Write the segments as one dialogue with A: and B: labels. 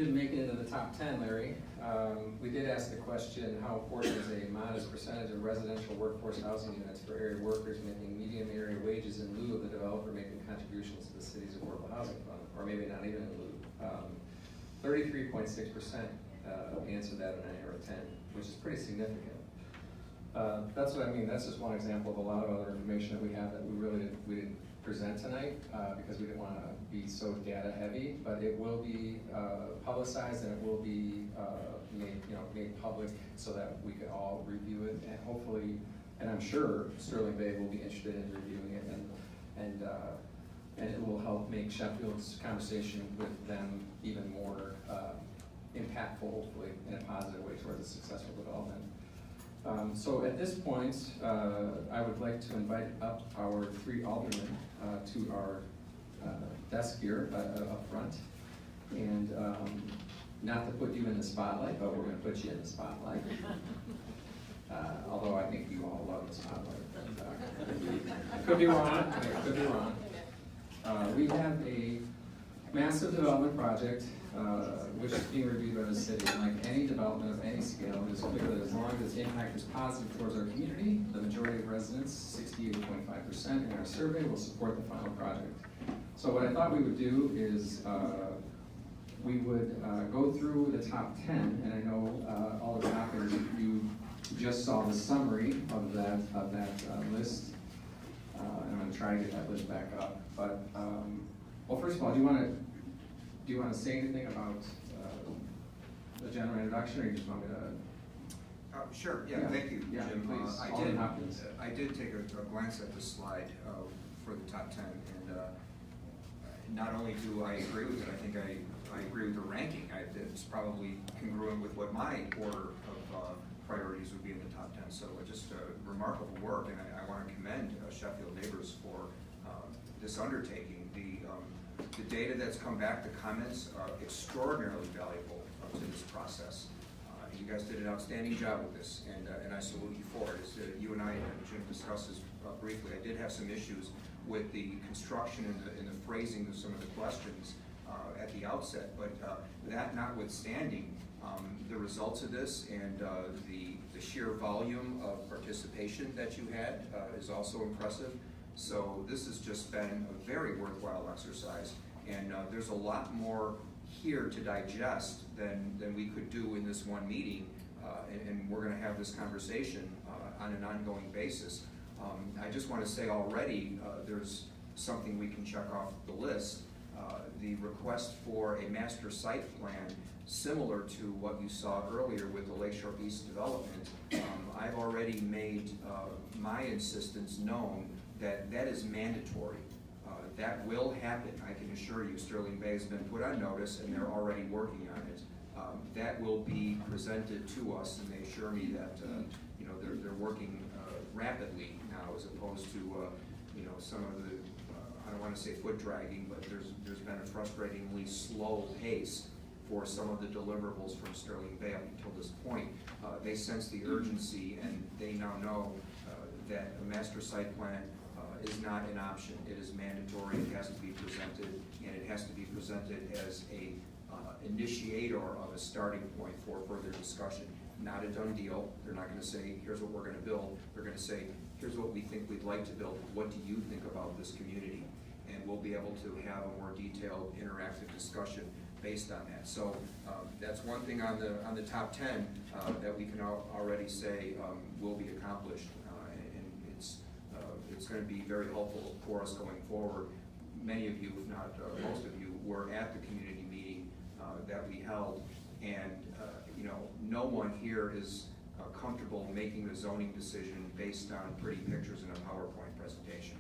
A: didn't make it into the top 10, Larry. We did ask the question, how important is a modest percentage of residential workforce housing units for area workers making median area wages in lieu of the developer making contributions to the city's affordable housing fund, or maybe not even in lieu. 33.6% answered that in 9 out of 10, which is pretty significant. That's what I mean. That's just one example of a lot of other information that we have that we didn't present tonight because we didn't want to be so data heavy. But it will be publicized and it will be made public so that we could all review it, and hopefully, and I'm sure Sterling Bay will be interested in reviewing it, and it will help make Sheffield's conversation with them even more impactful, hopefully, in a positive way towards a successful development. So at this point, I would like to invite up our 3 aldermen to our desk here up front. And not to put you in the spotlight, but we're going to put you in the spotlight. Although I think you all love the spotlight. Could be wrong, could be wrong. We have a massive development project which is being reviewed by the city. And like any development of any scale, it is clear that as long as its impact is positive towards our community, the majority of residents, 68.5% in our survey, will support the final project. So what I thought we would do is we would go through the top 10, and I know all the topics, you just saw the summary of that list. And I'm going to try to get that list back up. But well, first of all, do you want to say anything about the general introduction, or you just want me to?
B: Sure. Yeah. Thank you,
A: yeah,
B: Jim.
A: Please.
B: I did take a glance at the slide for the top 10, and not only do I agree with it, I think I agree with the ranking. It's probably congruent with what my order of priorities would be in the top 10. So just remarkable work, and I want to commend Sheffield Neighbors for this undertaking. The data that's come back, the comments, are extraordinarily valuable to this process. You guys did an outstanding job with this, and I salute you for it. As you and I and Jim discussed this briefly, I did have some issues with the construction and the phrasing of some of the questions at the outset, but that notwithstanding, the results of this and the sheer volume of participation that you had is also impressive. So this has just been a very worthwhile exercise, and there's a lot more here to digest than we could do in this one meeting, and we're going to have this conversation on an ongoing basis. I just want to say already there's something we can check off the list. The request for a master site plan similar to what you saw earlier with the Lakeshore East development. I've already made my insistence known that is mandatory. That will happen. I can assure you Sterling Bay has been put on notice and they're already working on it. That will be presented to us, and they assure me that they're working rapidly now, as opposed to some of the I don't want to say foot dragging, but there's been a frustratingly slow pace for some of the deliverables from Sterling Bay up until this point. They sense the urgency, and they now know that a master site plan is not an option. It is mandatory. It has to be presented, and it has to be presented as a initiator of a starting point for further discussion. Not a done deal. They're not going to say, here's what we're going to build. They're going to say, here's what we think we'd like to build. What do you think about this community? And we'll be able to have a more detailed, interactive discussion based on that. So that's one thing on the top 10 that we can already say will be accomplished, and it's going to be very helpful for us going forward. Many of you, if not most of you, were at the community meeting that we held, and no one here is comfortable making the zoning decision based on pretty pictures in a PowerPoint presentation,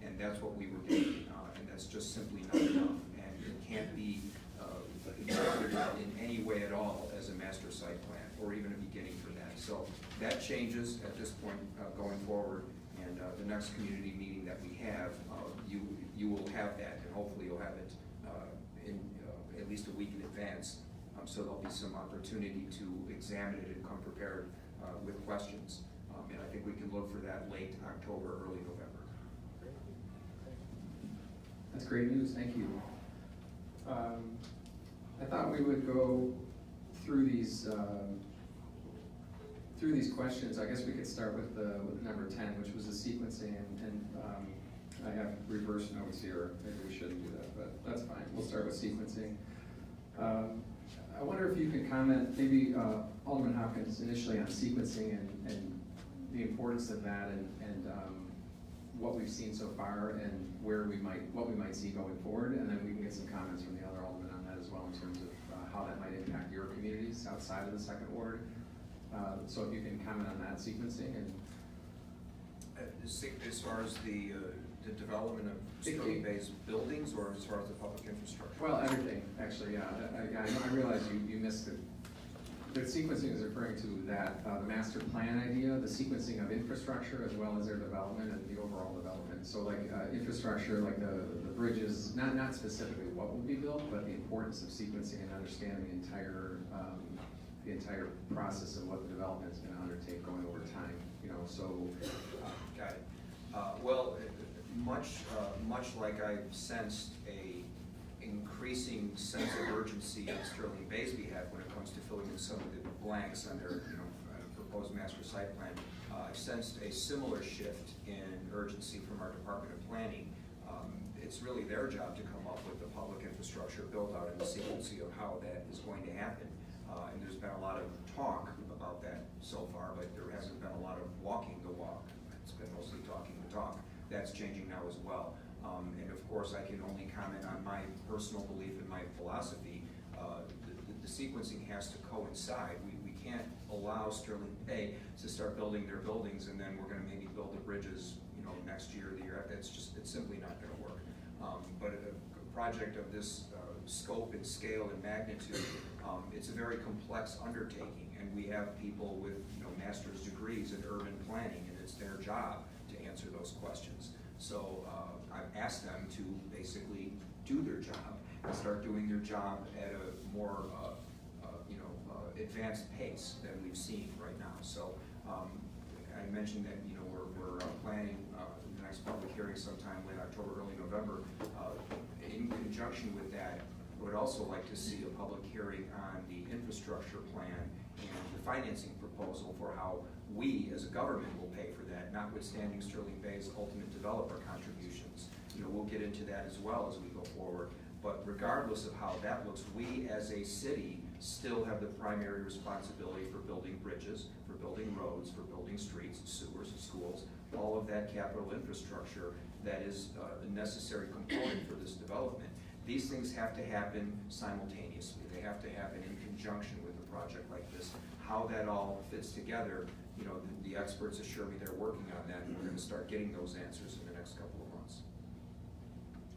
B: and that's what we were doing, and that's just simply not enough, and it can't be interpreted in any way at all as a master site plan or even a beginning for that. So that changes at this point going forward, and the next community meeting that we have, you will have that, and hopefully you'll have it in at least a week in advance. So there'll be some opportunity to examine it and come prepared with questions. And I think we can look for that late October, early November.
A: That's great news. Thank you. I thought we would go through these questions. I guess we could start with number 10, which was the sequencing, and I have reverse notes here. Maybe we shouldn't do that, but that's fine. We'll start with sequencing. I wonder if you could comment, maybe Alderman Hopkins, initially on sequencing and the importance of that, and what we've seen so far, and what we might see going forward, and then we can get some comments from the other aldermen on that as well in terms of how that might impact your communities outside of the second ward. So if you can comment on that sequencing and
B: as far as the development of Sterling Bay's buildings, or as far as the public infrastructure?
A: well, everything actually. Yeah, I realize you missed it. The sequencing is referring to that the master plan idea, the sequencing of infrastructure as well as their development and the overall development. So like infrastructure, like the bridges, not specifically what will be built, but the importance of sequencing and understanding the entire process of what the development is going to undertake going over time. So
B: got it. Well, much like I've sensed a increasing sense of urgency on Sterling Bay's behalf when it comes to filling in some of the blanks on their proposed master site plan, I've sensed a similar shift in urgency from our Department of Planning. It's really their job to come up with the public infrastructure build out and the sequencing of how that is going to happen. And there's been a lot of talk about that so far, but there hasn't been a lot of walking the walk. It's been mostly talking the talk. That's changing now as well. And of course, I can only comment on my personal belief and my philosophy. The sequencing has to coincide. We can't allow Sterling Bay to start building their buildings and then we're going to maybe build the bridges, next year or the year after. It's simply not going to work. But a project of this scope and scale and magnitude, it's a very complex undertaking, and we have people with master's degrees in urban planning, and it's their job to answer those questions. So I've asked them to basically do their job and start doing their job at a more advanced pace than we've seen right now. So I mentioned that we're planning the next public hearing sometime late October, early November. In conjunction with that, I would also like to see a public hearing on the infrastructure plan and the financing proposal for how we as a government will pay for that, notwithstanding Sterling Bay's ultimate developer contributions. We'll get into that as well as we go forward. But regardless of how that looks, we as a city still have the primary responsibility for building bridges, for building roads, for building streets, sewers, schools, all of that capital infrastructure that is a necessary component for this development. These things have to happen simultaneously. They have to happen in conjunction with a project like this. How that all fits together, the experts assure me they're working on that, and we're going to start getting those answers in the next couple of months.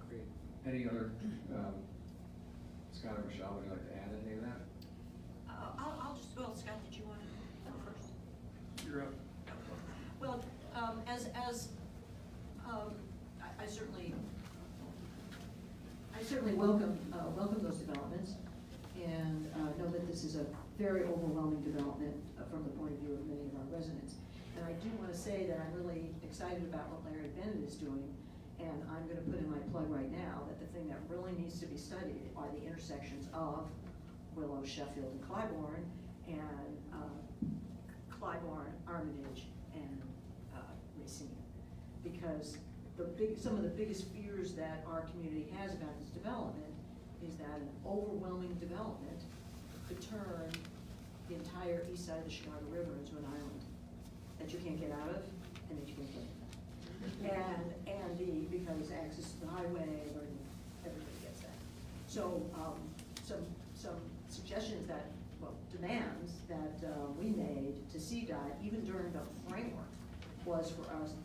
A: great. Any other, Scott or Michelle, would you like to add anything to that?
C: Well, Scott, did you want to go first?
A: You're up.
C: Well, I certainly welcome those developments, and know that this is a very overwhelming development from the point of view of many of our residents. And I do want to say that I'm really excited about what Larry Bennett is doing, and I'm going to put in my plug right now that the thing that really needs to be studied are the intersections of Willow, Sheffield, and Clybourne, and Clybourne, Armitage, and Racine, because some of the biggest fears that our community has about this development is that an overwhelming development could turn the entire east side of the Chicago River into an island that you can't get out of and that you can't get in. Because access to the highway, everybody gets that. So some suggestions that, demands that we made to CDOT, even during the framework, was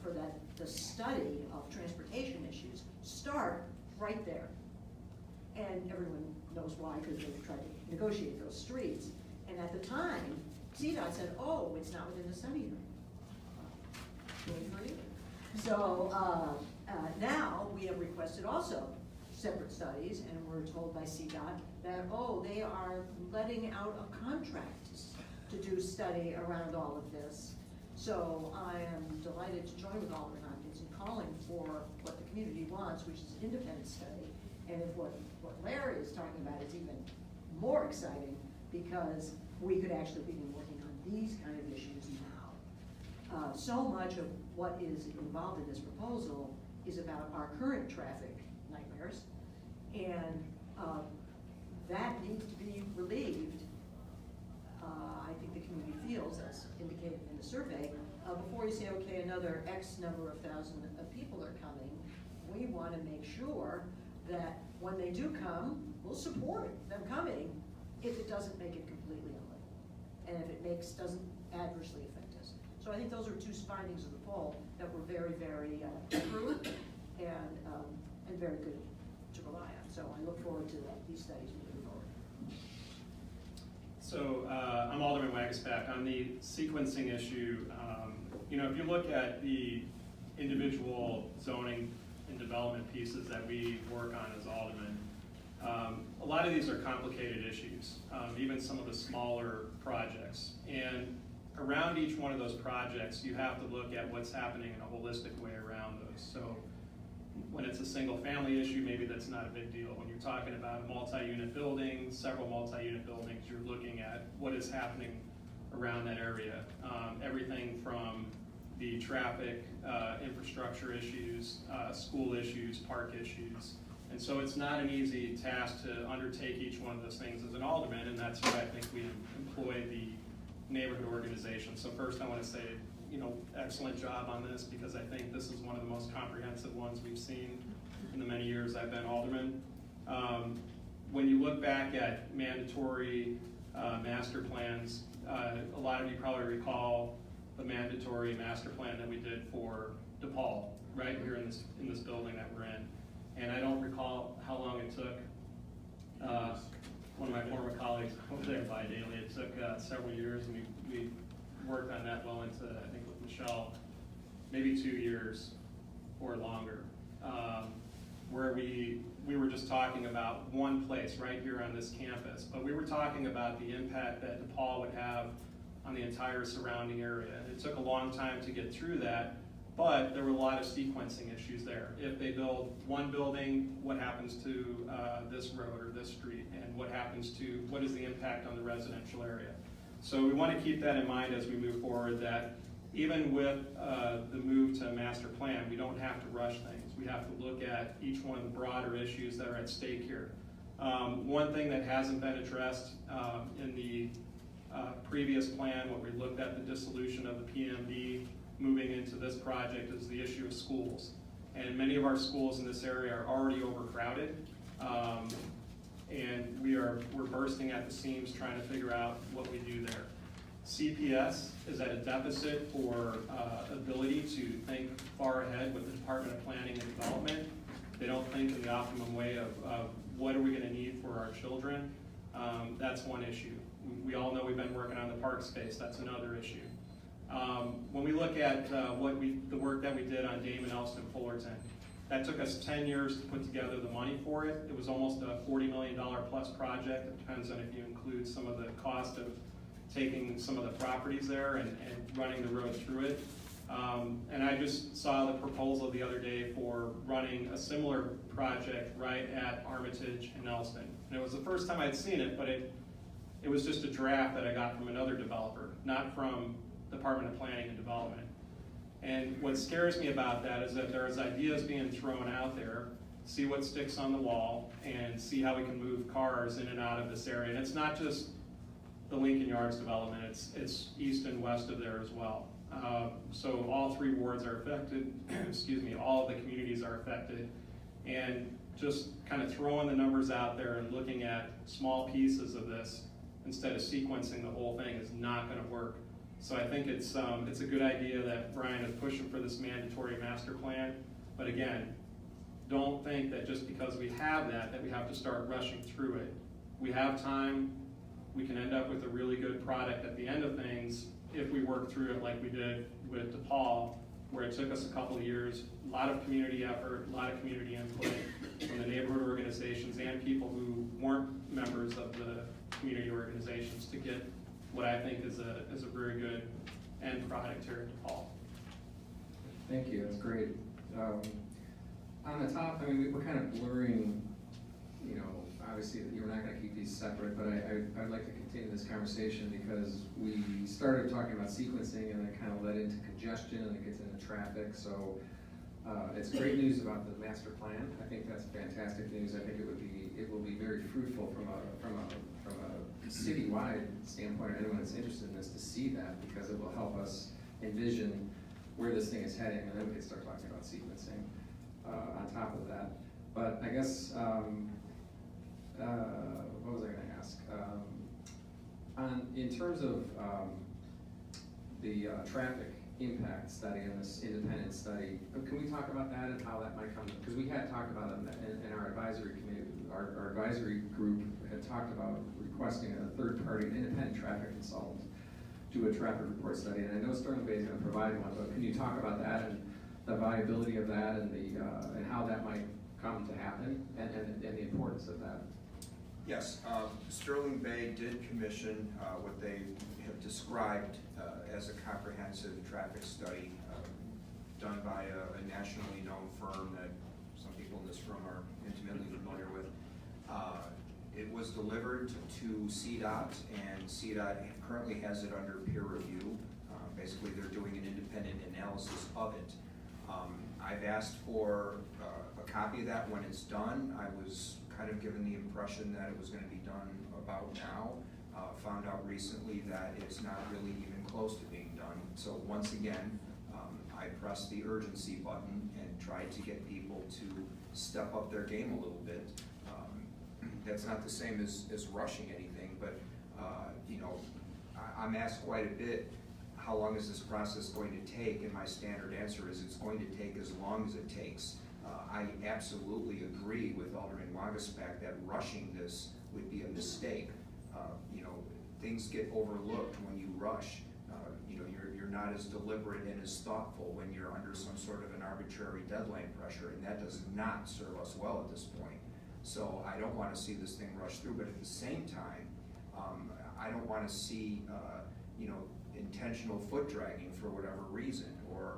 C: for the study of transportation issues start right there. And everyone knows why, because they've tried to negotiate those streets. And at the time, CDOT said, oh, it's not within the study area. So now we have requested also separate studies, and we're told by CDOT that, they are letting out a contract to do study around all of this. So I am delighted to join with Alderman Hopkins in calling for what the community wants, which is an independent study. And if what Larry is talking about is even more exciting because we could actually begin working on these kind of issues now. So much of what is involved in this proposal is about our current traffic nightmares, and that needs to be relieved. I think the community feels, as indicated in the survey, before you say, okay, another X number of thousand of people are coming, we want to make sure that when they do come, we'll support them coming if it doesn't make it completely unlivable, and if it doesn't adversely affect us. So I think those are two findings of the poll that were very, very true and very good to rely on. So I look forward to these studies moving forward.
D: So I'm Alderman Wagasback. On the sequencing issue, if you look at the individual zoning and development pieces that we work on as aldermen, a lot of these are complicated issues, even some of the smaller projects. And around each one of those projects, you have to look at what's happening in a holistic way around those. So when it's a single family issue, maybe that's not a big deal. When you're talking about a multi-unit building, several multi-unit buildings, you're looking at what is happening around that area. Everything from the traffic, infrastructure issues, school issues, park issues. And so it's not an easy task to undertake each one of those things as an alderman, and that's why I think we employ the neighborhood organization. So first I want to say, excellent job on this, because I think this is one of the most comprehensive ones we've seen in the many years I've been alderman. When you look back at mandatory master plans, a lot of you probably recall the mandatory master plan that we did for DePaul, right here in this building that we're in. And I don't recall how long it took. One of my former colleagues over there by Daily, it took several years, and we worked on that well into, I think with Michelle, maybe 2 years or longer, where we were just talking about one place right here on this campus, but we were talking about the impact that DePaul would have on the entire surrounding area. And it took a long time to get through that, but there were a lot of sequencing issues there. If they build one building, what happens to this road or this street, and what is the impact on the residential area? So we want to keep that in mind as we move forward, that even with the move to master plan, we don't have to rush things. We have to look at each one of the broader issues that are at stake here. One thing that hasn't been addressed in the previous plan, when we looked at the dissolution of the PMD, moving into this project, is the issue of schools. And many of our schools in this area are already overcrowded. And we're bursting at the seams trying to figure out what we do there. CPS is at a deficit for ability to think far ahead with the Department of Planning and Development. They don't think in the optimum way of what are we going to need for our children. That's one issue. We all know we've been working on the park space. That's another issue. When we look at the work that we did on Damon, Elston, Fullerton, that took us 10 years to put together the money for it. It was almost a $40 million plus project. It depends on if you include some of the cost of taking some of the properties there and running the road through it. And I just saw the proposal the other day for running a similar project right at Armitage and Elston. And it was the first time I'd seen it, but it was just a draft that I got from another developer, not from Department of Planning and Development. And what scares me about that is that there's ideas being thrown out there, see what sticks on the wall, and see how we can move cars in and out of this area. And it's not just the Lincoln Yards development, it's east and west of there as well. So all 3 wards are affected, excuse me, all of the communities are affected. And just kind of throwing the numbers out there and looking at small pieces of this instead of sequencing the whole thing is not going to work. So I think it's a good idea that Brian is pushing for this mandatory master plan. But again, don't think that just because we have that we have to start rushing through it. We have time. We can end up with a really good product at the end of things if we work through it like we did with DePaul, where it took us a couple of years, a lot of community effort, a lot of community input from the neighborhood organizations and people who weren't members of the community organizations to get what I think is a very good end product here at DePaul.
A: Thank you, that's great. On the top, I mean, we're kind of blurring, obviously you're not going to keep these separate, but I'd like to continue this conversation because we started talking about sequencing and it kind of led into congestion and it gets into traffic, so it's great news about the master plan. I think that's fantastic news. I think it will be very fruitful from a citywide standpoint, anyone that's interested in this to see that, because it will help us envision where this thing is heading, and then we can start talking about sequencing on top of that. But I guess, what was I gonna ask? In terms of the traffic impact study and this independent study, can we talk about that and how that might come? Because we had talked about it in our advisory committee. Our advisory group had talked about requesting a third-party independent traffic consultant do a traffic report study, and I know Sterling Bay is going to provide one, but can you talk about that and the viability of that and and how that might come to happen and the importance of that?
B: Yes, Sterling Bay did commission what they have described as a comprehensive traffic study done by a nationally known firm that some people in this room are intimately familiar with. It was delivered to CDOT, and CDOT currently has it under peer review. Basically, they're doing an independent analysis of it. I've asked for a copy of that when it's done. I was kind of given the impression that it was going to be done about now. Found out recently that it's not really even close to being done. So once again, I pressed the urgency button and tried to get people to step up their game a little bit. That's not the same as rushing anything, but you know, I'm asked quite a bit, how long is this process going to take? And my standard answer is it's going to take as long as it takes. I absolutely agree with Alderman Wagaspak that rushing this would be a mistake. You know, things get overlooked when you rush. You know, you're not as deliberate and as thoughtful when you're under some sort of an arbitrary deadline pressure, and that does not serve us well at this point. So I don't want to see this thing rush through, but at the same time, I don't want to see you know, intentional foot dragging for whatever reason, or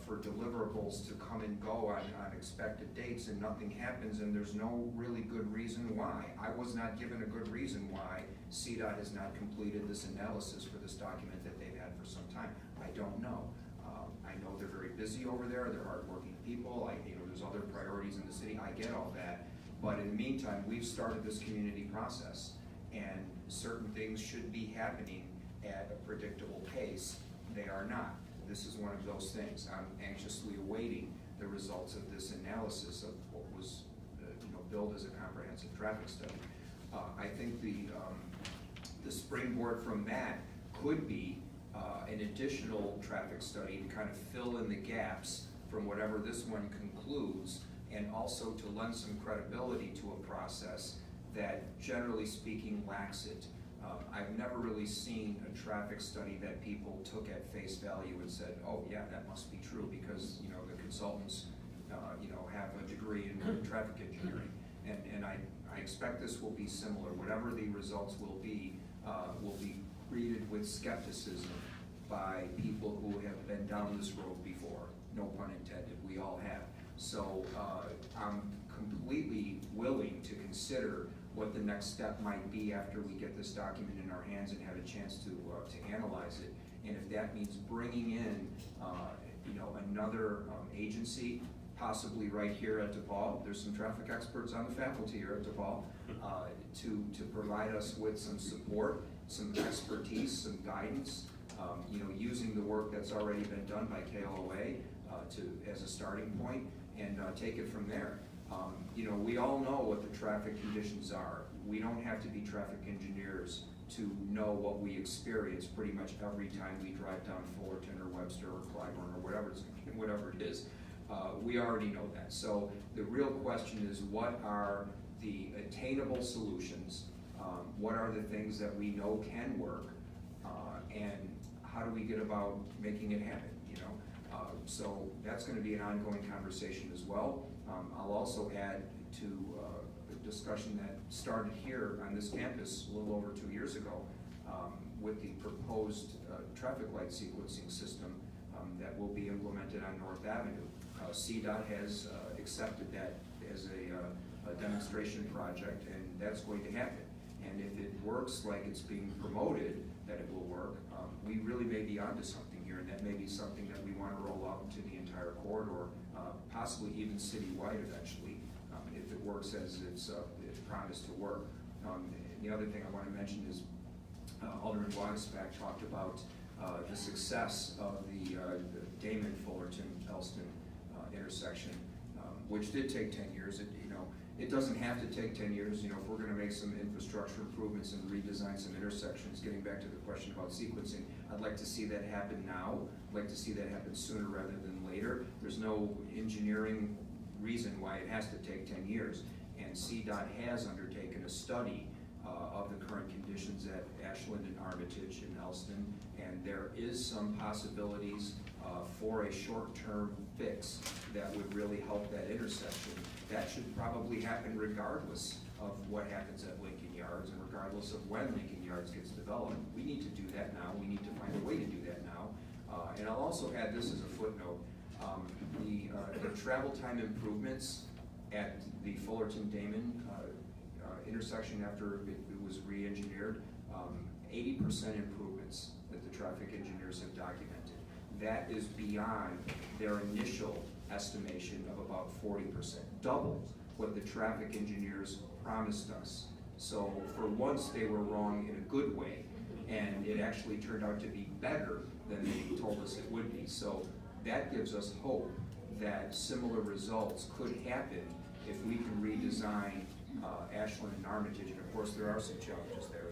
B: for deliverables to come and go on expected dates and nothing happens and there's no really good reason why. I was not given a good reason why CDOT has not completed this analysis for this document that they've had for some time. I don't know. I know they're very busy over there, they're hardworking people, you know, there's other priorities in the city, I get all that. But in the meantime, we've started this community process, and certain things should be happening at a predictable pace. They are not. This is one of those things. I'm anxiously awaiting the results of this analysis of what was you know, billed as a comprehensive traffic study. I think the springboard from that could be an additional traffic study to kind of fill in the gaps from whatever this one concludes, and also to lend some credibility to a process that, generally speaking, lacks it. I've never really seen a traffic study that people took at face value and said, oh yeah, that must be true, because you know, the consultants you know, have a degree in traffic engineering. And I expect this will be similar. Whatever the results will be greeted with skepticism by people who have been down this road before. No pun intended, we all have. So I'm completely willing to consider what the next step might be after we get this document in our hands and have a chance to analyze it. And if that means bringing in you know, another agency, possibly right here at DePaul, there's some traffic experts on the faculty here at DePaul, to provide us with some support, some expertise, some guidance, you know, using the work that's already been done by KLOA as a starting point, and take it from there. You know, we all know what the traffic conditions are. We don't have to be traffic engineers to know what we experience pretty much every time we drive down Fullerton or Webster or Clybourne or whatever it is. We already know that. So the real question is, what are the attainable solutions? What are the things that we know can work? And how do we get about making it happen, you know? So that's going to be an ongoing conversation as well. I'll also add to a discussion that started here on this campus a little over 2 years ago with the proposed traffic light sequencing system that will be implemented on North Avenue. CDOT has accepted that as a demonstration project, and that's going to happen. And if it works like it's being promoted, that it will work, we really may be onto something here, and that may be something that we want to roll out into the entire corridor, possibly even citywide eventually, if it works as it's promised to work. And the other thing I want to mention is Alderman Wagesback talked about the success of the Damon, Fullerton, Elston intersection, which did take 10 years. It doesn't have to take 10 years. If we're going to make some infrastructure improvements and redesign some intersections, getting back to the question about sequencing, I'd like to see that happen now. I'd like to see that happen sooner rather than later. There's no engineering reason why it has to take 10 years. And CDOT has undertaken a study of the current conditions at Ashland and Armitage and Elston, and there is some possibilities for a short-term fix that would really help that intersection. That should probably happen regardless of what happens at Lincoln Yards and regardless of when Lincoln Yards gets developed. We need to do that now. We need to find a way to do that now. And I'll also add this as a footnote. The travel time improvements at the Fullerton-Damon intersection after it was re-engineered, 80% improvements that the traffic engineers have documented. That is beyond their initial estimation of about 40%, double what the traffic engineers promised us. So for once they were wrong in a good way, and it actually turned out to be better than they told us it would be. So that gives us hope that similar results could happen if we can redesign Ashland and Armitage. And of course there are some challenges there.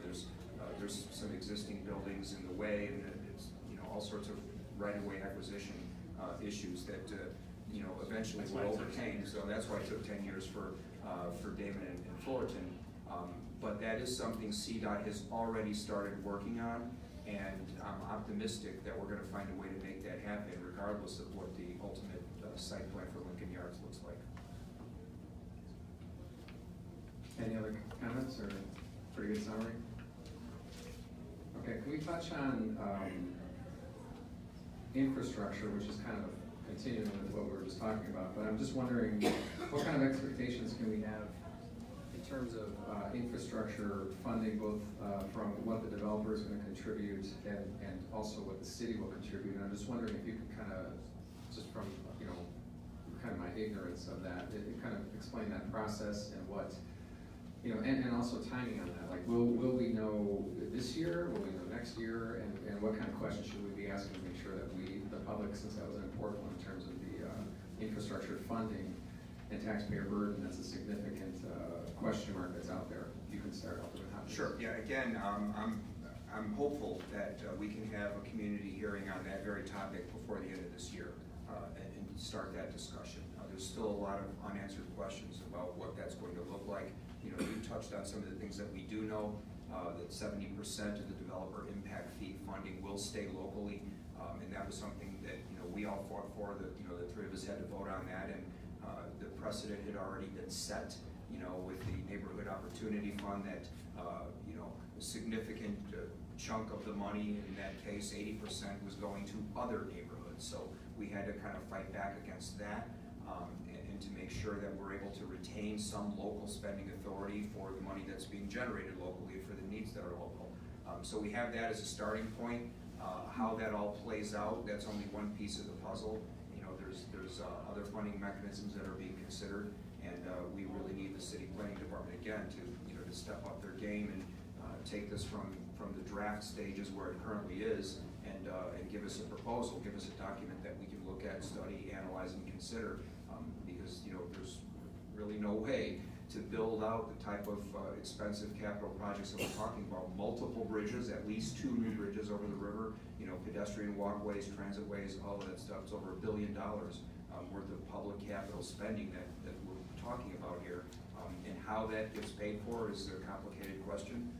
B: There's some existing buildings in the way, and it's all sorts of right-of-way acquisition issues that eventually will overcame. So that's why it took 10 years for Damon and Fullerton. But that is something CDOT has already started working on, and I'm optimistic that we're going to find a way to make that happen, regardless of what the ultimate site plan for Lincoln Yards looks like.
A: Any other comments or pretty good summary? Okay, can we touch on infrastructure, which is kind of continuing with what we were just talking about, but I'm just wondering what kind of expectations can we have in terms of infrastructure funding, both from what the developer is going to contribute and also what the city will contribute. And I'm just wondering if you could kind of, just from kind of my ignorance of that, it kind of explain that process and what, and also timing on that. Like, will we know this year? Will we know next year? And what kind of questions should we be asking to make sure that the public, since that was an important one in terms of the infrastructure funding and taxpayer burden, that's a significant question mark that's out there. You can start off with how.
B: Sure. Yeah. Again, I'm hopeful that we can have a community hearing on that very topic before the end of this year and start that discussion. There's still a lot of unanswered questions about what that's going to look like. You touched on some of the things that we do know, that 70% of the developer impact fee funding will stay locally, and that was something that we all fought for. The three of us had to vote on that, and the precedent had already been set. With the Neighborhood Opportunity Fund, that a significant chunk of the money, in that case 80%, was going to other neighborhoods. So we had to kind of fight back against that. And to make sure that we're able to retain some local spending authority for the money that's being generated locally for the needs that are local. So we have that as a starting point. How that all plays out, that's only one piece of the puzzle. There's other funding mechanisms that are being considered, and we really need the city planning department again to step up their game and take this from the draft stages where it currently is, and give us a proposal, give us a document that we can look at, study, analyze, and consider. Because there's really no way to build out the type of expensive capital projects that we're talking about. Multiple bridges, at least 2 new bridges over the river, pedestrian walkways, transit ways, all of that stuff. It's over $1 billion worth of public capital spending that we're talking about here. And how that gets paid for is a complicated question.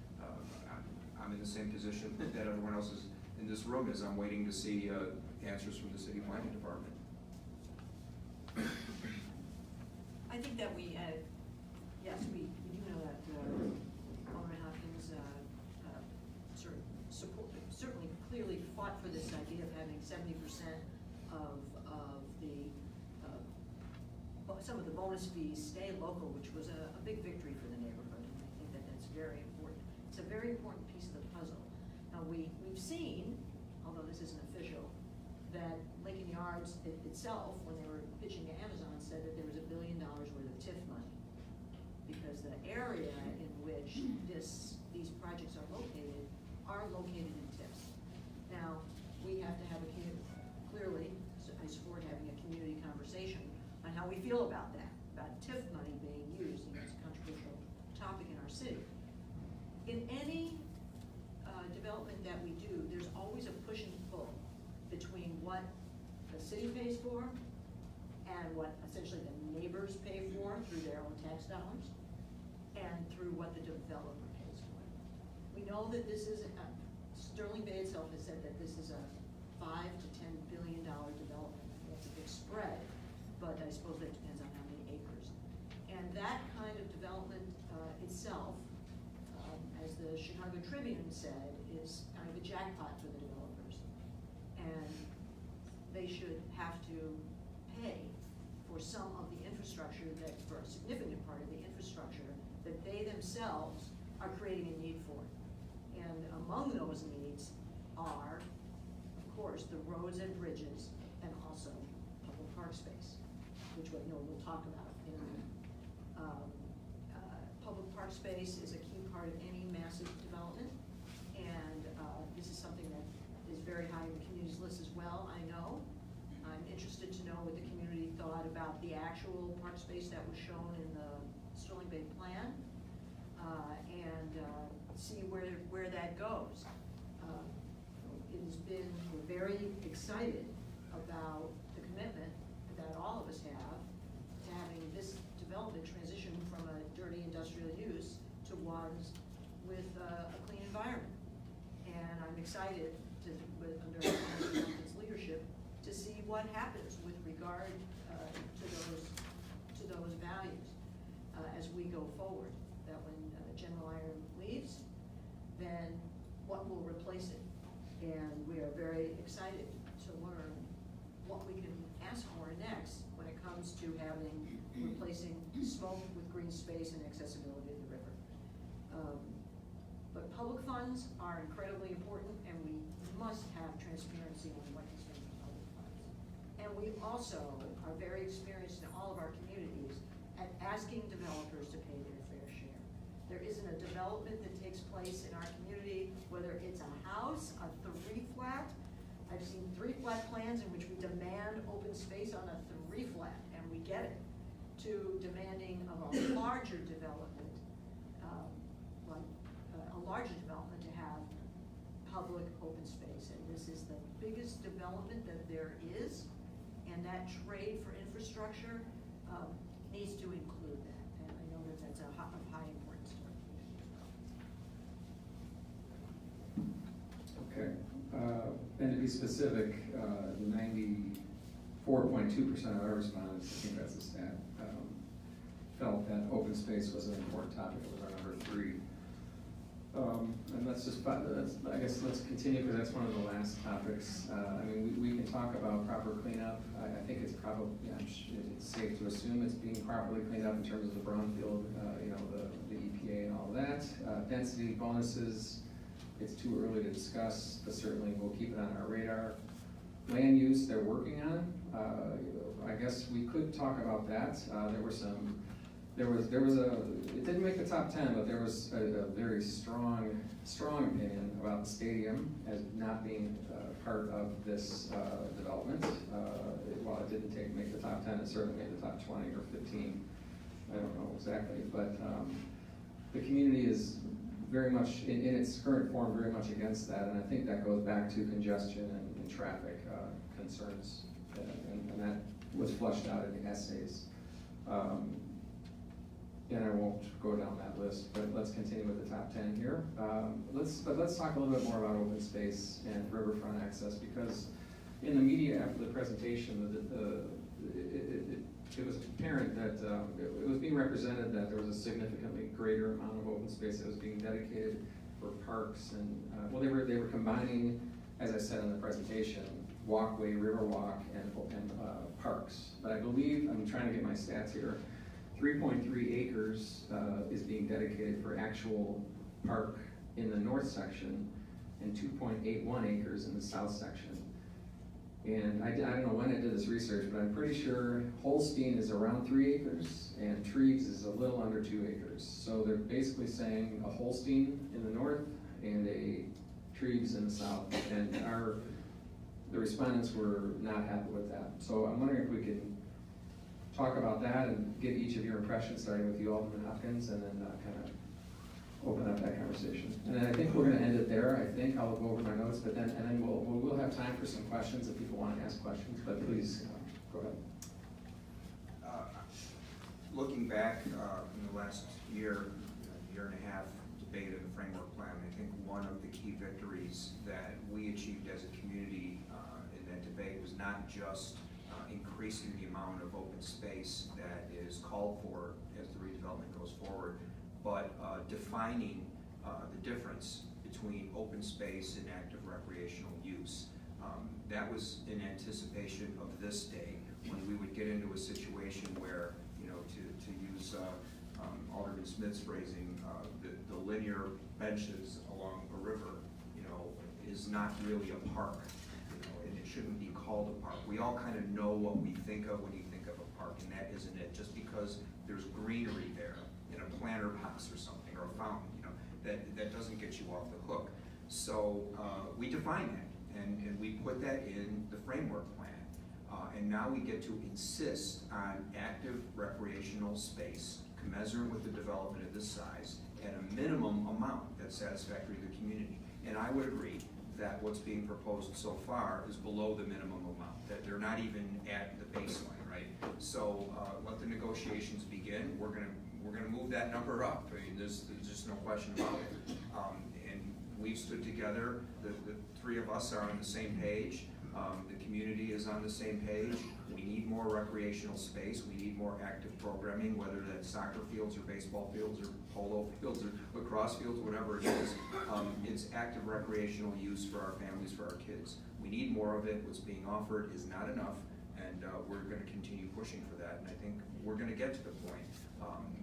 B: I'm in the same position that everyone else is in this room is. I'm waiting to see answers from the city planning department.
C: I think that we do know that Alderman Hopkins certainly clearly fought for this idea of having 70% of the some of the bonus fees stay local, which was a big victory for the neighborhood. And I think that that's very important. we've seen, although this isn't official, that Lincoln Yards itself, when they were pitching to Amazon, said that there was $1 billion worth of TIF money. Because the area in which these projects are located in TIFs. Now, we have to have clearly, I support having a community conversation on how we feel about that, about TIF money being used, and it's a controversial topic in our city. In any development that we do, there's always a push and pull between what the city pays for and what essentially the neighbors pay for through their own tax dollars and through what the developer pays for. We know that this is, Sterling Bay itself has said that this is a $5 to $10 billion development. That's a big spread, but I suppose that depends on how many acres. And that kind of development itself, as the Chicago Tribune said, is kind of a jackpot for the developers. And they should have to pay for some of the infrastructure that, for a significant part of the infrastructure that they themselves are creating a need for. And among those needs are, of course, the roads and bridges and also public park space, which we'll talk about in a minute. Public park space is a key part of any massive development, and this is something that is very high on the community's list as well, I know. I'm interested to know what the community thought about the actual park space that was shown in the Sterling Bay plan, and see where that goes. We're very excited about the commitment that all of us have to having this development transition from a dirty industrial use to ones with a clean environment. And I'm excited under Aldermen's leadership to see what happens with regard to those values as we go forward. That when General Iron leaves, then what will replace it? And we are very excited to learn what we can ask for next when it comes to replacing smoke with green space and accessibility of the river. But public funds are incredibly important, and we must have transparency on what is spent on public funds. And we also are very experienced in all of our communities at asking developers to pay their fair share. There isn't a development that takes place in our community, whether it's a house, a 3-flat. I've seen 3-flat plans in which we demand open space on a 3-flat, and we get it, to demanding of a larger development, to have public open space. And this is the biggest development that there is, and that trade for infrastructure needs to include that. And I know that that's of high importance to our community as well.
A: Okay, and to be specific, 94.2% of our respondents, I think that's the stat, felt that open space was an important topic. It was our number 3. And let's continue, because that's one of the last topics. I mean, we can talk about proper cleanup. I think it's probably, it's safe to assume it's being properly cleaned up in terms of the brownfield, the EPA and all that. Density bonuses, it's too early to discuss, but certainly we'll keep it on our radar. Land use they're working on, I guess we could talk about that. It didn't make the top 10, but there was a very strong opinion about the stadium as not being part of this development. While it didn't make the top 10, it certainly made the top 20 or 15. I don't know exactly, but the community is very much, in its current form, very much against that, and I think that goes back to congestion and traffic concerns, and that was flushed out in the essays. And I won't go down that list, but let's continue with the top 10 here. Let's talk a little bit more about open space and riverfront access, because in the media after the presentation, it was apparent that it was being represented that there was a significantly greater amount of open space that was being dedicated for parks, and well, they were combining, as I said in the presentation, walkway, river walk, and parks. But I believe, I'm trying to get my stats here, 3.3 acres is being dedicated for actual park in the north section, and 2.81 acres in the south section. And I don't know when I did this research, but I'm pretty sure Holstein is around 3 acres and Treves is a little under 2 acres. So they're basically saying a Holstein in the north and a Treves in the south. And the respondents were not happy with that. So I'm wondering if we can talk about that and get each of your impressions, starting with you, Alderman Hopkins, and then kind of open up that conversation. And then I think we're gonna end it there. I think I'll go over my notes, but then, and then we'll have time for some questions if people wanna ask questions, but please, go ahead.
B: Looking back in the last year and a half debate of the framework plan, I think one of the key victories that we achieved as a community in that debate was not just increasing the amount of open space that is called for as the redevelopment goes forward, but defining the difference between open space and active recreational use. That was in anticipation of this day, when we would get into a situation where, you know, to use Alderman Smith's phrasing, the linear benches along a river, you know, is not really a park, you know, and it shouldn't be called a park. We all kind of know what we think of when you think of a park, and that isn't it. Just because there's greenery there in a planter box or something, or a fountain, you know, that doesn't get you off the hook. So we define that, and we put that in the framework plan. And now we get to insist on active recreational space commensurate with the development of this size at a minimum amount that's satisfactory to the community. And I would agree that what's being proposed so far is below the minimum amount, that they're not even at the baseline, right? So let the negotiations begin. We're gonna move that number up. I mean, there's just no question about it. And we've stood together. The three of us are on the same page. The community is on the same page. We need more recreational space. We need more active programming, whether that's soccer fields or baseball fields or polo fields or lacrosse fields, whatever it is. It's active recreational use for our families, for our kids. We need more of it. What's being offered is not enough, and we're going to continue pushing for that. And I think we're going to get to the point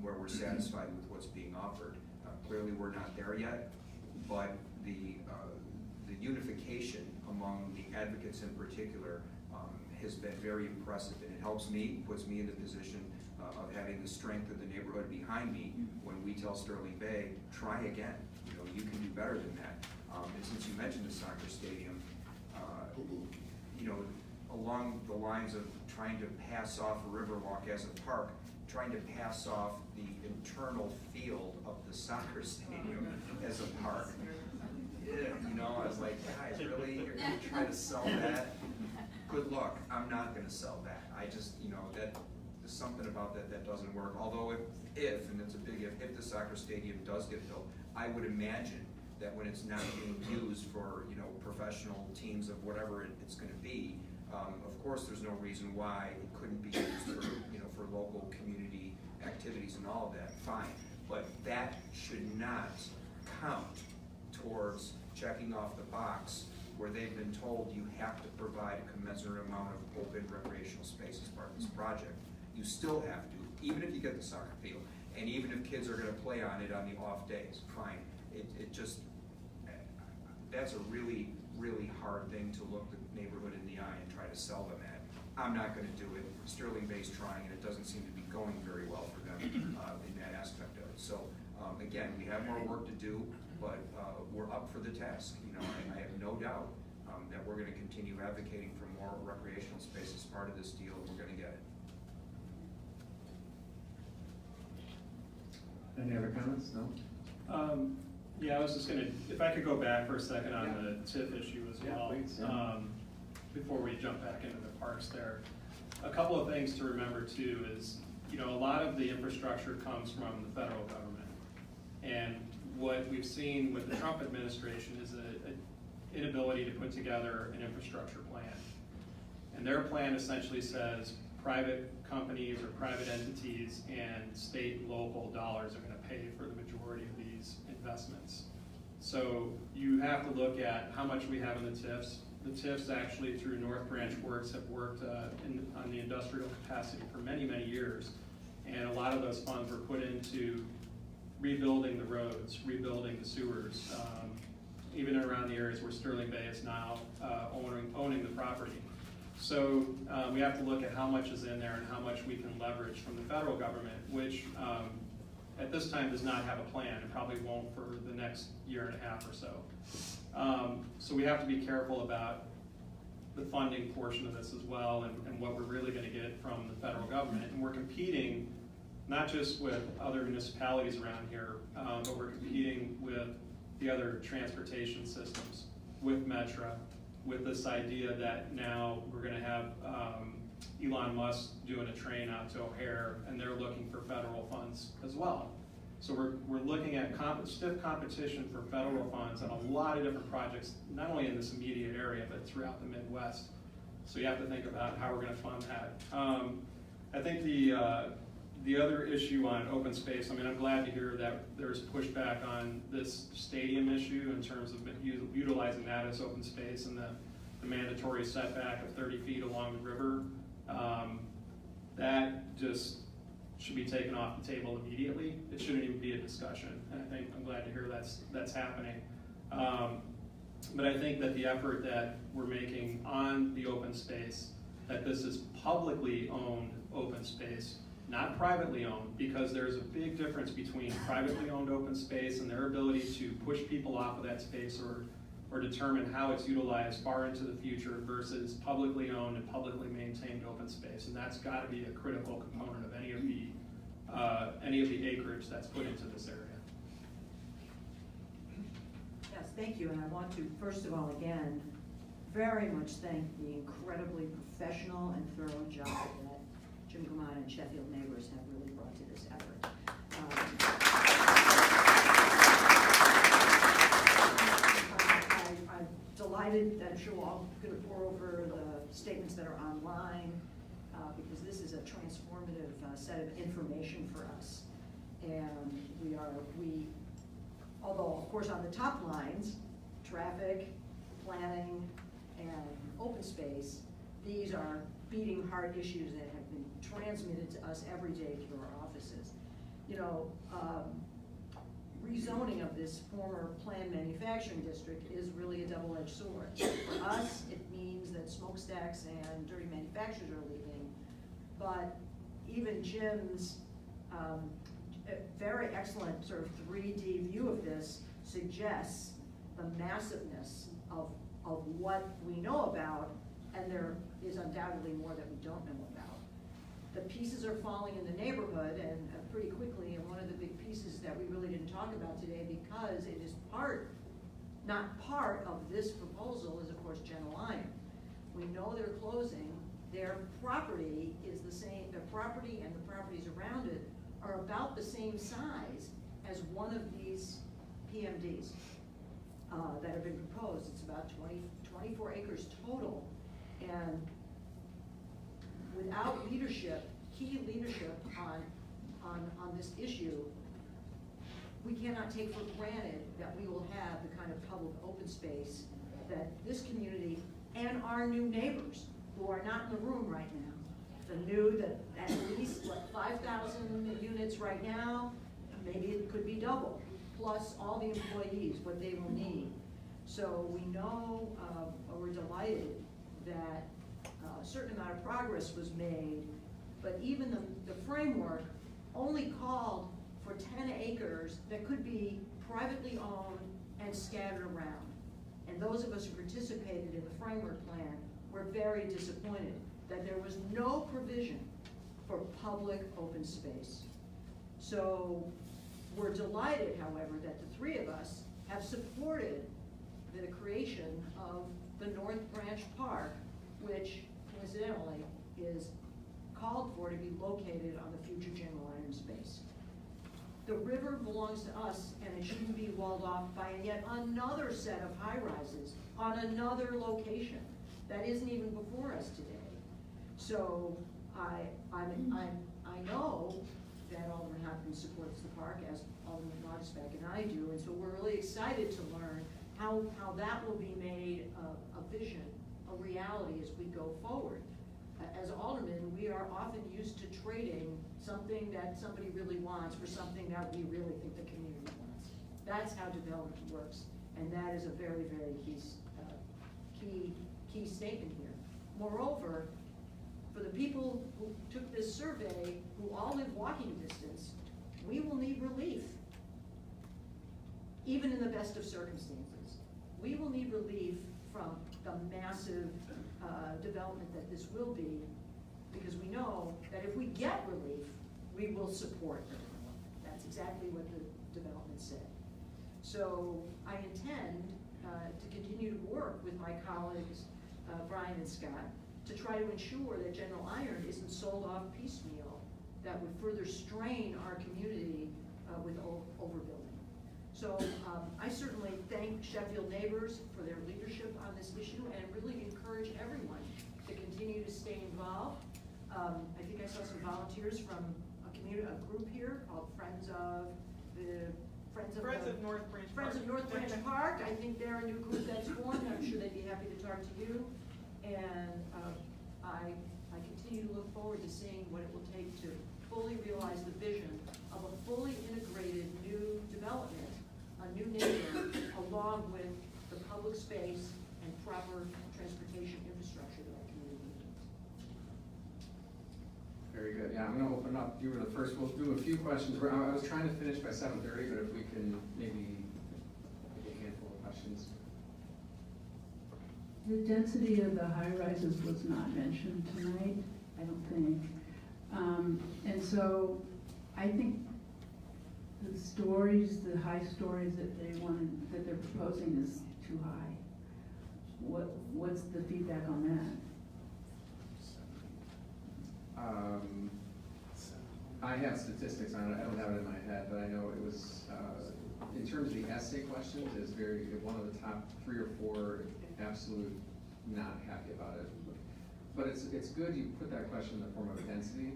B: where we're satisfied with what's being offered. Clearly, we're not there yet, but the unification among the advocates in particular has been very impressive, and it helps me, puts me in the position of having the strength of the neighborhood behind me when we tell Sterling Bay, try again. You know, you can do better than that. And since you mentioned the soccer stadium, you know, along the lines of trying to pass off a Riverwalk as a park, trying to pass off the internal field of the soccer stadium as a park. Yeah, you know, I was like, guys, really? You're gonna try to sell that? Good luck. I'm not gonna sell that. I just, you know, there's something about that doesn't work. Although if, and it's a big if the soccer stadium does get built, I would imagine that when it's not being used for, you know, professional teams of whatever it's gonna be, of course, there's no reason why it couldn't be used for, you know, for local community activities and all of that, fine. But that should not count towards checking off the box where they've been told you have to provide a commensurate amount of open recreational space as part of this project. You still have to, even if you get the soccer field, and even if kids are gonna play on it on the off days, fine. It just, that's a really, really hard thing to look the neighborhood in the eye and try to sell them at. I'm not gonna do it. Sterling Bay's trying, and it doesn't seem to be going very well for them in that aspect of it. So again, we have more work to do, but we're up for the task. You know, I have no doubt that we're gonna continue advocating for more recreational space as part of this deal, and we're gonna get it.
A: Any other comments? No?
D: Yeah, I was just gonna, if I could go back for a second on the TIF issue as
A: Yeah,
D: well.
A: please,
D: Before we jump back into the parks there. A couple of things to remember too is, you know, a lot of the infrastructure comes from the federal government. And what we've seen with the Trump administration is an inability to put together an infrastructure plan. And their plan essentially says private companies or private entities and state and local dollars are gonna pay for the majority of these investments. So you have to look at how much we have in the TIFs. The TIFs actually through North Branch Works have worked on the industrial capacity for many, many years. And a lot of those funds were put into rebuilding the roads, rebuilding the sewers, even around the areas where Sterling Bay is now owning the property. So we have to look at how much is in there and how much we can leverage from the federal government, which at this time does not have a plan and probably won't for the next year and a half or so. So we have to be careful about the funding portion of this as well, and what we're really going to get from the federal government. And we're competing not just with other municipalities around here, but we're competing with the other transportation systems, with Metra, with this idea that now we're going to have Elon Musk doing a train out to O'Hare, and they're looking for federal funds as well. So we're looking at stiff competition for federal funds on a lot of different projects, not only in this immediate area, but throughout the Midwest. So you have to think about how we're going to fund that. I think the other issue on open space, I mean, I'm glad to hear that there's pushback on this stadium issue in terms of utilizing that as open space and the mandatory setback of 30 feet along the river. That just should be taken off the table immediately. It shouldn't even be a discussion. And I'm glad to hear that's happening. But I think that the effort that we're making on the open space, that this is publicly owned open space, not privately owned, because there's a big difference between privately owned open space and their ability to push people off of that space or determine how it's utilized far into the future versus publicly owned and publicly maintained open space. And that's got to be a critical component of any of the acreage that's put into this area.
C: Yes, thank you, and I want to, first of all, again, very much thank the incredibly professional and thorough job that Jim Gramont and Sheffield Neighbors have really brought to this effort. I'm delighted, I'm sure we're all going to pour over the statements that are online, because this is a transformative set of information for us. And although of course on the top lines, traffic, planning, and open space, these are beating heart issues that have been transmitted to us every day through our offices. You know, rezoning of this former planned manufacturing district is really a double-edged sword. For us, it means that smokestacks and dirty manufacturers are leaving, but even Jim's very excellent sort of 3D view of this suggests the massiveness of what we know about, and there is undoubtedly more that we don't know about. The pieces are falling in the neighborhood, and pretty quickly, and one of the big pieces that we really didn't talk about today, because it is not part of this proposal, is of course General Iron. We know they're closing. Their property is the same, their property and the properties around it are about the same size as one of these PMDs that have been proposed. It's about 24 acres total, and without leadership, key leadership on this issue, we cannot take for granted that we will have the kind of public open space that this community and our new neighbors, who are not in the room right now, that at least, 5,000 units right now, maybe it could be double, plus all the employees, what they will need. So we know, we're delighted that a certain amount of progress was made, but even the framework only called for 10 acres that could be privately owned and scattered around. And those of us who participated in the framework plan were very disappointed that there was no provision for public open space. So we're delighted, however, that the three of us have supported the creation of the North Branch Park, which coincidentally is called for to be located on the future General Iron space. The river belongs to us, and it shouldn't be walled off by yet another set of high-rises on another location that isn't even before us today. So I know that Alderman Hopkins supports the park, as Alderman Modisbeck and I do, and so we're really excited to learn how that will be made a vision, a reality as we go forward. As aldermen, we are often used to trading something that somebody really wants for something that we really think the community wants. That's how development works, And that is a very, very key statement here. Moreover, for the people who took this survey, who all live walking distance, we will need relief, even in the best of circumstances. We will need relief from the massive development that this will be, because we know that if we get relief, we will support it. That's exactly what the development said. So I intend to continue to work with my colleagues, Brian and Scott, to try to ensure that General Iron isn't sold off piecemeal that would further strain our community with overbuilding. So I certainly thank Sheffield neighbors for their leadership on this issue and really encourage everyone to continue to stay involved. I think I saw some volunteers from a group here called Friends of
E: North Branch Park.
C: Friends of North Branch Park. I think they're a new group that's formed. I'm sure they'd be happy to talk to you. And I continue to look forward to seeing what it will take to fully realize the vision of a fully integrated new development, a new neighborhood, along with the public space and proper transportation infrastructure that our community needs.
A: Very good, yeah, I'm gonna open up, you were the first, we'll do a few questions. I was trying to finish by 7:30, but if we can maybe a handful of questions.
F: The density of the high-rises was not mentioned tonight, I don't think. And so I think the stories, the high stories that they're proposing is too high. What's the feedback on that?
A: I have statistics on it, I don't have it in my head, but I know it was, in terms of the essay questions, it's one of the top 3 or 4 absolute not happy about it. But it's good you put that question in the form of density,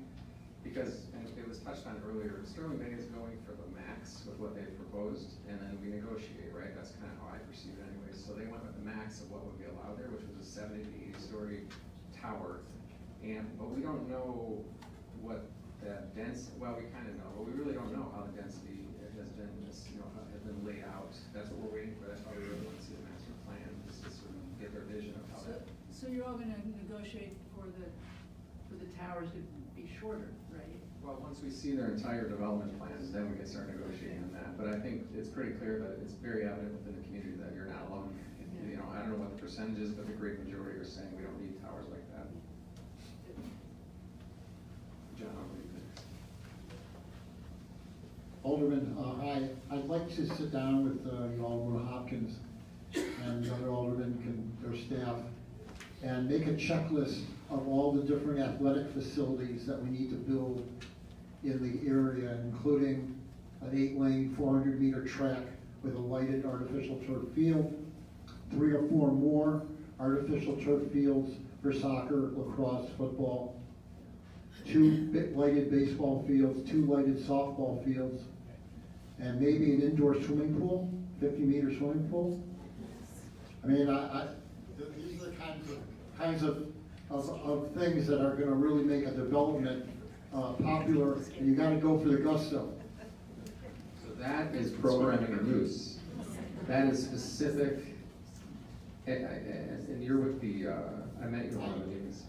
A: because, and it was touched on earlier, Sterling Bay is going for the max with what they proposed, and then we negotiate, right? That's kind of how I perceive it anyway. So they went with the max of what would be allowed there, which was a 70 to 80 story tower. But we don't know what that well, we kind of know, but we really don't know how the density has been, has been laid out. That's what we're waiting for. That's why we really want to see the master plan, just to sort of get their vision of how that.
F: So you're all gonna negotiate for the towers to be shorter, right?
A: Well, once we see their entire development plans, then we can start negotiating on that. But I think it's pretty clear that it's very evident within the community that you're not alone.
F: Yeah.
A: I don't know what the percentage is, but the great majority are saying we don't need towers like that. John, what do you think?
G: Alderman, I'd like to sit down with the Alderman Hopkins and the other aldermen, their staff, and make a checklist of all the different athletic facilities that we need to build in the area, including an 8-lane, 400-meter track with a lighted artificial turf field, 3 or 4 more artificial turf fields for soccer, lacrosse, football, 2 lighted baseball fields, 2 lighted softball fields, and maybe an indoor swimming pool, 50-meter swimming pool. I mean, these are the kinds of things that are going to really make a development popular, and you got to go for the gusto.
A: So that is programming and use. That is specific, and you're with the, I met you in one of the meetings.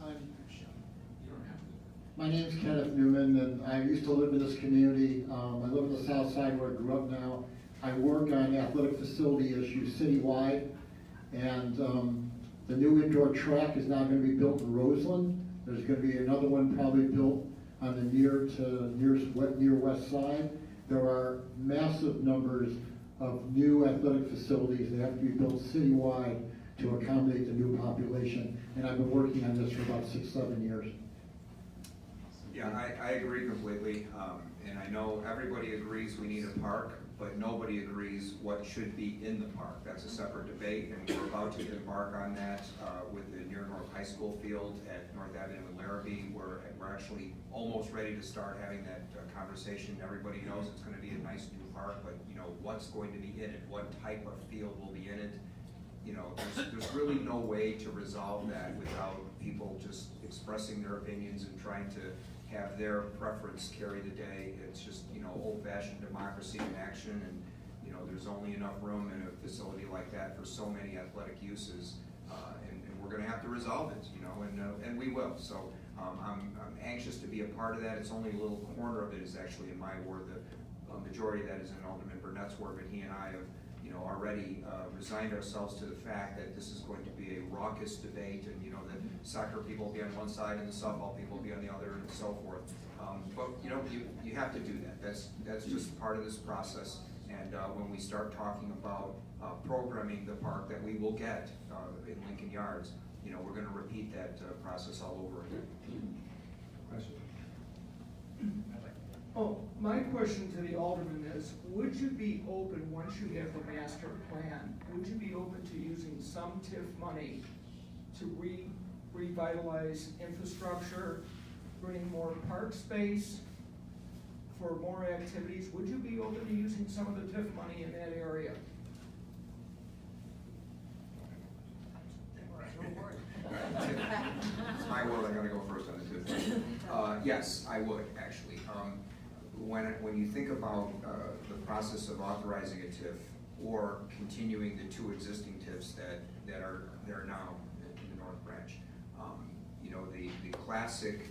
G: My name's Kenneth Newman, and I used to live in this community. I live on the south side where I grew up now. I work on athletic facility issues citywide, and the new indoor track is now going to be built in Roseland. There's going to be another one probably built on the near west side. There are massive numbers of new athletic facilities that have to be built citywide to accommodate the new population, and I've been working on this for about 6-7 years.
B: Yeah, I agree completely, and I know everybody agrees we need a park, but nobody agrees what should be in the park. That's a separate debate, and we're about to embark on that with the near North High School field at North Avenue in Larrabee. We're actually almost ready to start having that conversation. Everybody knows it's going to be a nice new park, but what's going to be in it? What type of field will be in it? There's really no way to resolve that without people just expressing their opinions and trying to have their preference carry the day. It's just, old-fashioned democracy in action, and, there's there's only enough room in a facility like that for so many athletic uses, and we're gonna have to resolve it, you know, and we will. So I'm anxious to be a part of that. It's only a little corner of it is actually in my ward. The majority of that is in Alderman Burnett's ward, but he and I have, you know, already resigned ourselves to the fact that this is going to be a raucous debate, and, you know, the soccer people will be on one side and the softball people will be on the other, and so forth. But, you know, you have to do that. That's just part of this process. And when we start talking about programming the park that we will get in Lincoln Yards, you know, we're going to repeat that process all over again.
A: Question?
E: Oh, my question to the Alderman is, would you be open, once you have the master plan, would you be open to using some TIF money to revitalize infrastructure, bring more park space for more activities? Would you be open to using some of the TIF money in that area?
B: It's my word, I gotta go first on the TIF. Yes, I would, actually. When you think about the process of authorizing a TIF or continuing the two existing TIFs that are there now in the North Branch, you know, the classic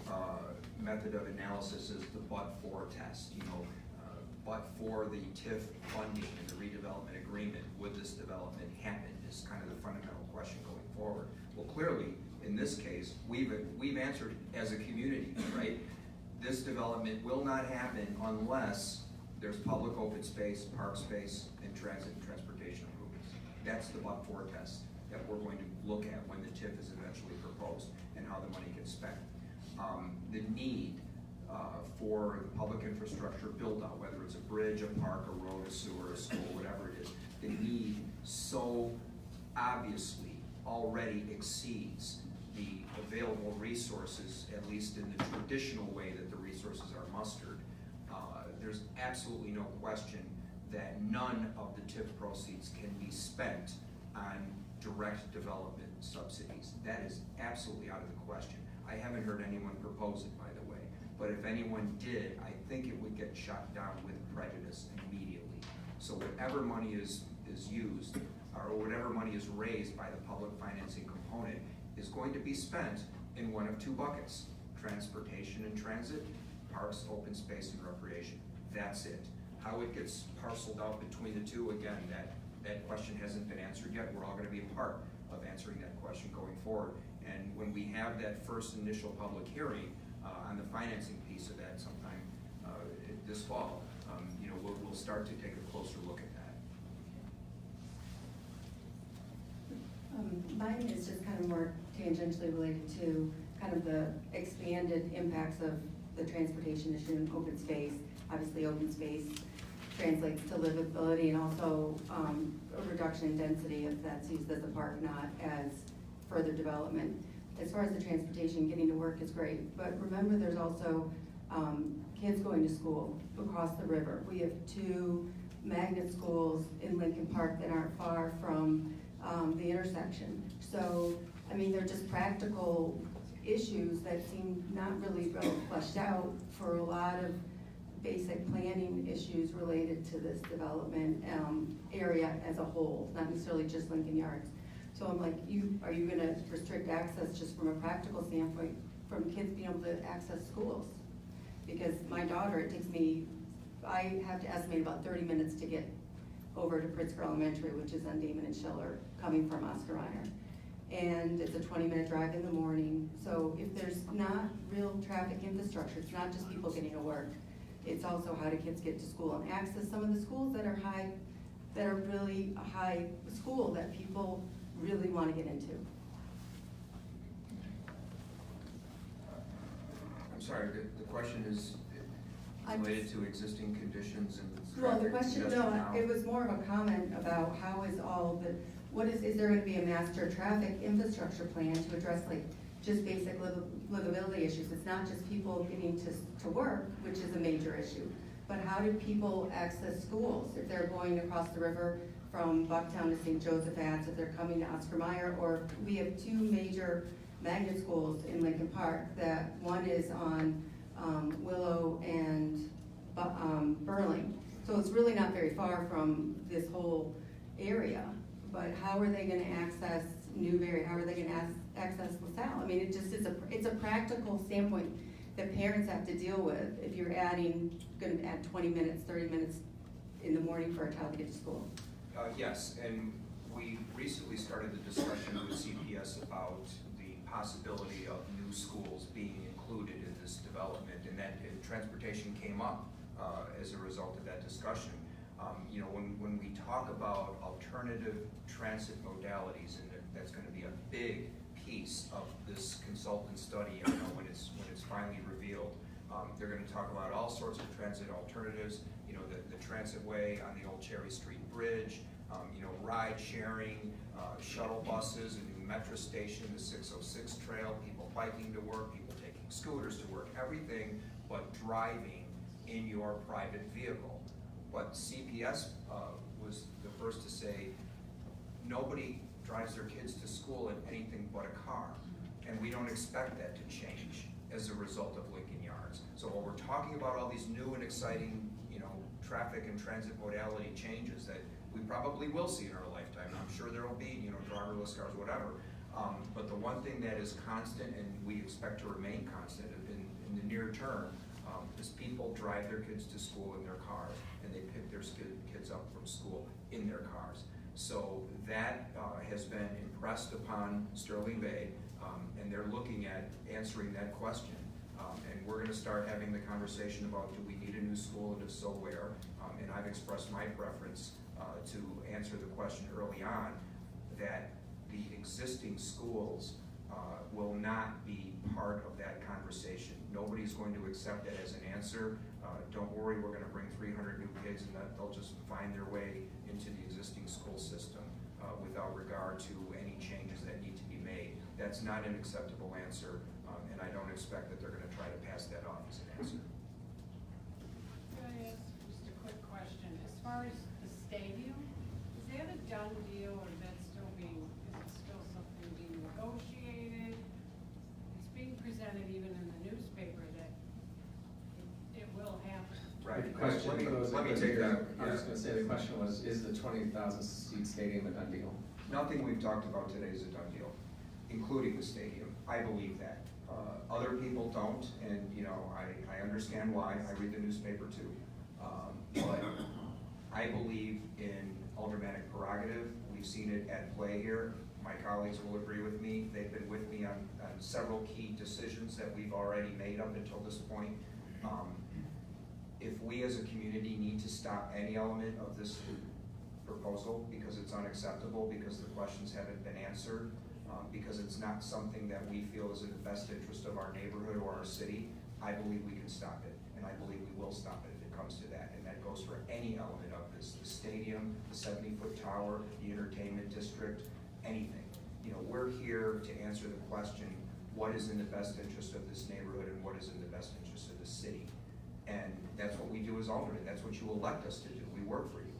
B: method of analysis is the but-for test. You know, but for the TIF funding and the redevelopment agreement, would this development happen, is kind of the fundamental question going forward. Well, clearly, in this case, we've answered as a community, right? This development will not happen unless there's public open space, park space, and transit and transportation improvements. That's the but-for test that we're going to look at when the TIF is eventually proposed and how the money gets spent. The need for the public infrastructure build-out, whether it's a bridge, a park, a road, a sewer, a school, whatever it is, the need so obviously already exceeds the available resources, at least in the traditional way that the resources are mustered. There's absolutely no question that none of the TIF proceeds can be spent on direct development subsidies. That is absolutely out of the question. I haven't heard anyone propose it, by the way, but if anyone did, I think it would get shot down with prejudice immediately. So whatever money is used, or whatever money is raised by the public financing component, is going to be spent in one of two buckets: transportation and transit, parks, open space, and recreation. That's it. How it gets parceled out between the two, again, that question hasn't been answered yet. We're all going to be a part of answering that question going forward. And when we have that first initial public hearing on the financing piece of that sometime this fall, you know, we'll start to take a closer look at that.
H: Mine is just kind of more tangentially related to kind of the expanded impacts of the transportation issue in open space. Obviously, open space translates to livability and also a reduction in density if that's used as a park, not as further development. As far as the transportation, getting to work is great, but remember there's also kids going to school across the river. We have 2 magnet schools in Lincoln Park that aren't far from the intersection. So, I mean, they're just practical issues that seem not really well fleshed out for a lot of basic planning issues related to this development area as a whole, not necessarily just Lincoln Yards. So I'm like, are you gonna restrict access just from a practical standpoint from kids being able to access schools? Because my daughter, I have to estimate about 30 minutes to get over to Pritzker Elementary, which is on Damon and Schiller, coming from Oscar Mayer. And it's a 20-minute drive in the morning. So if there's not real traffic infrastructure, it's not just people getting to work, it's also how do kids get to school and access some of the schools that are really high school that people really want to get into.
B: I'm sorry, the question is related to existing conditions and
H: Well, the
B: traffic
H: question,
B: congestion
H: no,
B: now?
H: it was more of a comment about how is all the, is there gonna be a master traffic infrastructure plan to address like just basic livability issues? It's not just people getting to work, which is a major issue, but how do people access schools if they're going across the river from Bucktown to St. Joseph Ads, if they're coming to Oscar Mayer, or we have 2 major magnet schools in Lincoln Park that one is on Willow and Burling. So it's really not very far from this whole area, but how are they gonna access Newberry, how are they gonna access LaSalle? I mean, it just is it's a practical standpoint that parents have to deal with if you're gonna add 20 minutes, 30 minutes in the morning for a child to get to school.
B: Yes, and we recently started the discussion with CPS about the possibility of new schools being included in this development, and that transportation came up as a result of that discussion. You know, when we talk about alternative transit modalities, and that's going to be a big piece of this consultant study, you know, when it's finally revealed, they're going to talk about all sorts of transit alternatives. You know, the transit way on the old Cherry Street Bridge, you know, ride sharing, shuttle buses, a new metro station, the 606 trail, people biking to work, people taking scooters to work, everything but driving in your private vehicle. But CPS was the first to say, nobody drives their kids to school in anything but a car. And we don't expect that to change as a result of Lincoln Yards. So while we're talking about all these new and exciting, you know, traffic and transit modality changes that we probably will see in our lifetime, I'm sure there will be, you know, driverless cars, whatever. But the one thing that is constant, and we expect to remain constant in the near term, is people drive their kids to school in their cars, and they pick their kids up from school in their cars. So that has been impressed upon Sterling Bay, and they're looking at answering that question. And we're going to start having the conversation about, do we need a new school, and if so, where? And I've expressed my preference to answer the question early on, that the existing schools will not be part of that conversation. Nobody's going to accept that as an answer. Don't worry, we're going to bring 300 new kids, and that they'll just find their way into the existing school system without regard to any changes that need to be made. That's not an acceptable answer, and I don't expect that they're going to try to pass that off as an answer.
I: Can I ask just a quick question? As far as the stadium, is that a done deal, or is it still something being negotiated? It's being presented even in the newspaper that it will happen.
B: Right.
A: The question
B: Let me
A: for those
B: take
A: that-
B: that.
A: I was just gonna say, the question was, is the 20,000 seat stadium a done deal?
B: Nothing we've talked about today is a done deal, including the stadium. I believe that. Other people don't, and you know, I understand why. I read the newspaper too. But I believe in aldermanic prerogative. We've seen it at play here. My colleagues will agree with me. They've been with me on several key decisions that we've already made up until this point. If we as a community need to stop any element of this proposal because it's unacceptable, because the questions haven't been answered, because it's not something that we feel is in the best interest of our neighborhood or our city, I believe we can stop it, and I believe we will stop it if it comes to that, and that goes for any element of this, the stadium, the 70-foot tower, the entertainment district, anything. You know, we're here to answer the question, what is in the best interest of this neighborhood and what is in the best interest of the city? And that's what we do as aldermen. That's what you elect us to do. We work for you.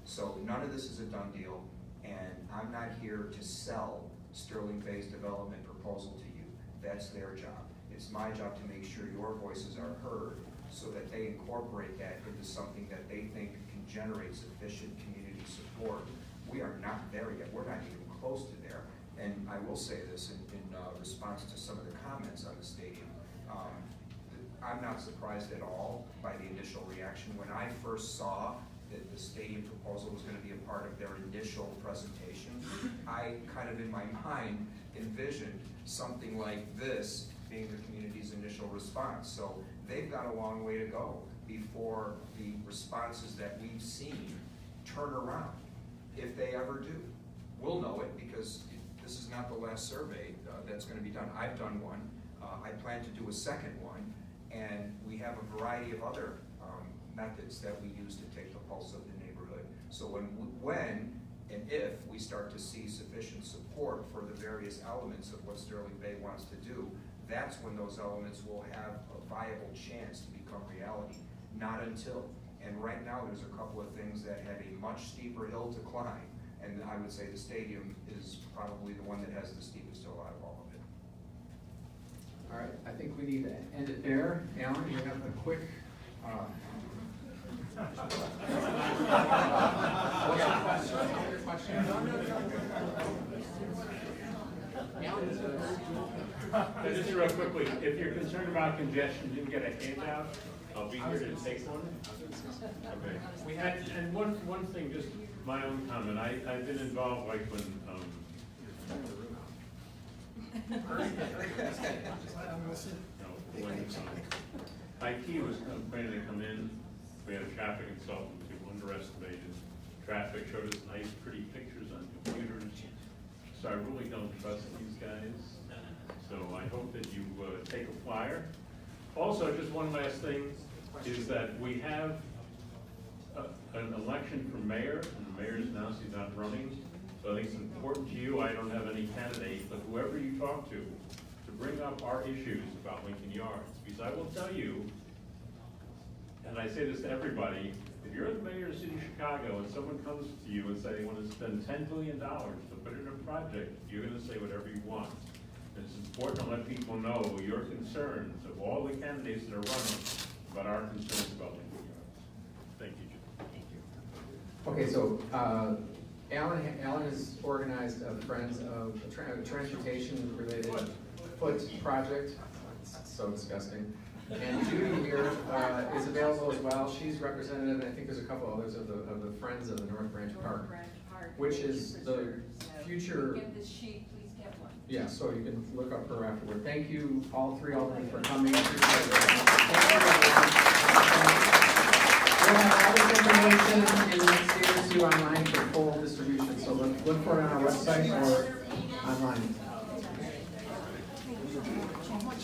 B: So none of this is a done deal, and I'm not here to sell Sterling Bay's development proposal to you. That's their job. It's my job to make sure your voices are heard so that they incorporate that into something that they think can generate sufficient community support. We are not there yet. We're not even close to there. And I will say this in response to some of the comments on the stadium. I'm not surprised at all by the initial reaction. When I first saw that the stadium proposal was going to be a part of their initial presentation, I kind of in my mind envisioned something like this being the community's initial response. So they've got a long way to go before the responses that we've seen turn around, if they ever do. We'll know it because this is not the last survey that's going to be done. I've done one. I plan to do a second one. And we have a variety of other methods that we use to take the pulse of the neighborhood. So when and if we start to see sufficient support for the various elements of what Sterling Bay wants to do, that's when those elements will have a viable chance to become reality, not until. And right now there's a couple of things that have a much steeper hill to climb, and I would say the stadium is probably the one that has the steepest hill out of all of it.
A: All right, I think we need to end it there. Alan, you have a quick
J: Just real quickly, if you're concerned about congestion, didn't get a handout, I'll be here to take one. Okay. And one thing, just my own comment, I've been involved like when, IT was planning to come in, we had a traffic consultant who underestimated traffic, showed us nice, pretty pictures on computers. So I really don't trust these guys. So I hope that you take a flyer. Also, just one last thing is that we have an election for mayor, and the mayor's announced he's not running. So I think it's important to you, I don't have any candidate, but whoever you talk to bring up our issues about Lincoln Yards. Because I will tell you, and I say this to everybody, if you're the mayor of the city of Chicago and someone comes to you and say they want to spend $10 billion to put in a project, you're going to say whatever you want. And it's important to let people know your concerns of all the candidates that are running about our concerns about Lincoln Yards. Thank you, Jim. Thank you.
A: Okay, so Alan has organized Friends of Transportation-related foot project. It's so disgusting. And Judy here is available as well. She's representative, and I think there's a couple others of the Friends of the North Branch Park, which is the future.
I: Get this sheet, please get one.
A: Yeah, so you can look up her afterward. Thank you, all three aldermen, for coming. We'll have all this information in the next day or two online for full distribution, so look for it on our website or online.
C: So much.